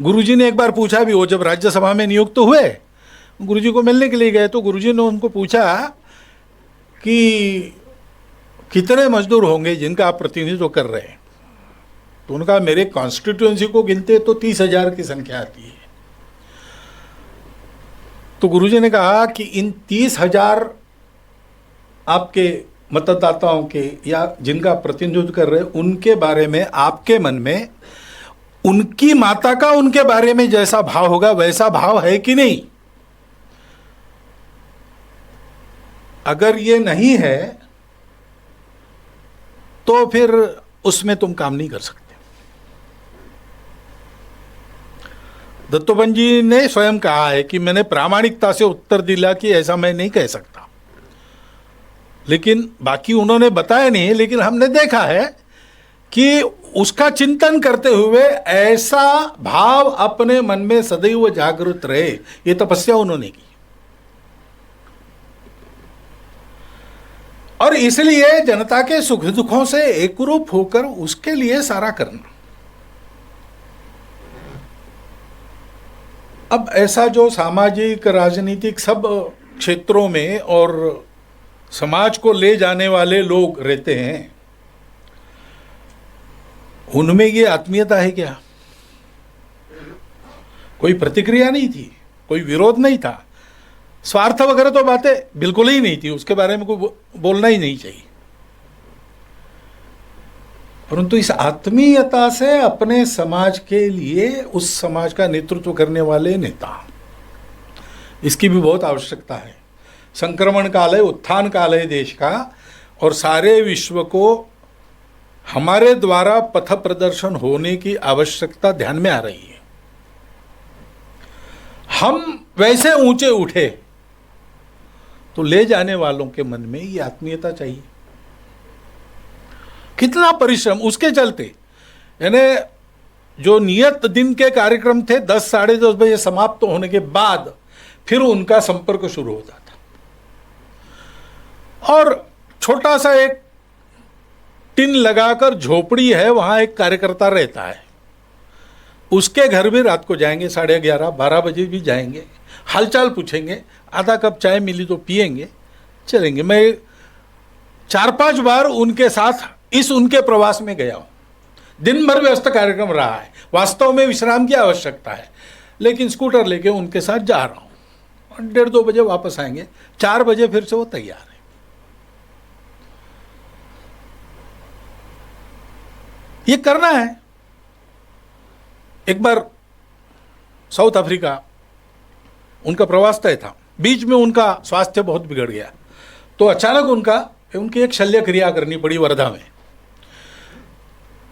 गुरुजी ने एक बार पूछा भी, वो जब राज्यसभा में नियुक्त हुए, गुरुजी को मिलने के लिए गए तो गुरुजी ने उनको पूछा कि कितने मजदूर होंगे जिनका आप प्रतिनिधित्व कर रहे हैं। तो उनका मेरे कॉन्स्टिट्यूएंसी को गिनते तो 30,000 की संख्या आती है। तो गुरुजी ने कहा कि इन 30,000 आपके मतदाताओं के या जिनका प्रतिनिधित्व कर रहे हैं, उनके बारे में आपके मन में उनकी माता का उनके बारे में जैसा भाव होगा वैसा भाव है कि नहीं? अगर ये नहीं है तो फिर उसमें तुम काम नहीं कर सकते। दत्तोपंत जी ने स्वयं कहा है कि मैंने प्रामाणिकता से उत्तर दिया कि ऐसा मैं नहीं कह सकता, लेकिन बाकी उन्होंने बताया नहीं, लेकिन हमने देखा है कि उसका चिंतन करते हुए ऐसा भाव अपने मन में सदैव जागृत रहे, ये तपस्या उन्होंने की। और इसलिए जनता के सुख दुखों से एकरूप होकर उसके लिए सारा करना। अब ऐसा जो सामाजिक राजनीतिक सब क्षेत्रों में और समाज को ले जाने वाले लोग रहते हैं, उनमें ये आत्मीयता है क्या? कोई प्रतिक्रिया नहीं थी, कोई विरोध नहीं था, स्वार्थ वगैरह तो बातें बिल्कुल ही नहीं थी, उसके बारे में कोई बोलना ही नहीं चाहिए। परंतु इस आत्मीयता से अपने समाज के लिए उस समाज का नेतृत्व करने वाले नेता, इसकी भी बहुत आवश्यकता है। संक्रमण काल है, उत्थान काल है देश का, और सारे विश्व को हमारे द्वारा पथ प्रदर्शन होने की आवश्यकता ध्यान में आ रही है। हम वैसे ऊंचे उठे तो ले जाने वालों के मन में ये आत्मीयता चाहिए। कितना परिश्रम उसके चलते, यानी जो नियत दिन के कार्यक्रम थे 10 साढ़े 10 बजे समाप्त होने के बाद फिर उनका संपर्क शुरू होता था। और छोटा सा एक टिन लगाकर झोपड़ी है, वहां एक कार्यकर्ता रहता है, उसके घर भी रात को जाएंगे, 11:30 12 बजे भी जाएंगे, हालचाल पूछेंगे, आधा कप चाय मिली तो पिएंगे, चलेंगे। मैं 4-5 बार उनके साथ इस उनके प्रवास में गया हूं। दिन भर व्यस्त कार्यक्रम रहा है, वास्तव में विश्राम की आवश्यकता है, लेकिन स्कूटर लेके उनके साथ जा रहा हूं। 1:30-2 बजे वापस आएंगे, 4 बजे फिर से वो तैयार है। ये करना है। एक बार साउथ अफ्रीका उनका प्रवास तय था, बीच में उनका स्वास्थ्य बहुत बिगड़ गया, तो अचानक उनकी एक शल्य क्रिया करनी पड़ी वर्धा में।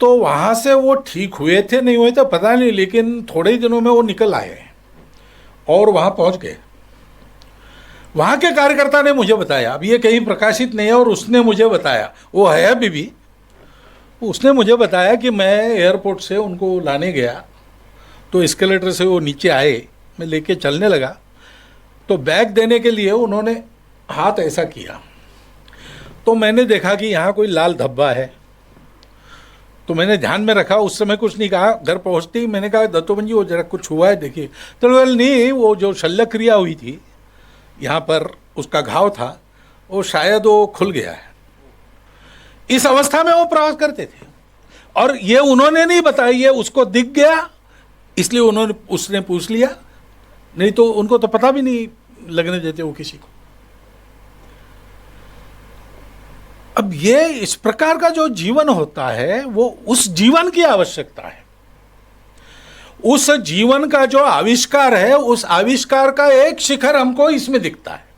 तो वहाँ से वो ठीक हुए थे नहीं हुए थे पता नहीं, लेकिन थोड़े ही दिनों में वो निकल आए और वहाँ पहुँच गए। वहाँ के कार्यकर्ता ने मुझे बताया, अब ये कहीं प्रकाशित नहीं है, और उसने मुझे बताया, वो है अभी भी, उसने मुझे बताया कि मैं एयरपोर्ट से उनको लाने गया तो एस्केलेटर से वो नीचे आए, मैं लेके चलने लगा तो बैग देने के लिए उन्होंने हाथ ऐसा किया, तो मैंने देखा कि यहाँ कोई लाल धब्बा है, तो मैंने ध्यान में रखा, उस समय कुछ नहीं कहा। घर पहुँचते ही मैंने कहा, दत्तोपंत जी वो जरा कुछ हुआ है देखिए। तो नहीं, वो जो शल्य क्रिया हुई थी यहाँ पर, उसका घाव था, वो शायद वो खुल गया है। इस अवस्था में वो प्रवास करते थे, और ये उन्होंने नहीं बताया, ये उसको दिख गया इसलिए उसने पूछ लिया, नहीं तो उनको तो पता भी नहीं लगने देते वो किसी को। अब ये इस प्रकार का जो जीवन होता है वो उस जीवन की आवश्यकता है। उस जीवन का जो आविष्कार है, उस आविष्कार का एक शिखर हमको इसमें दिखता है।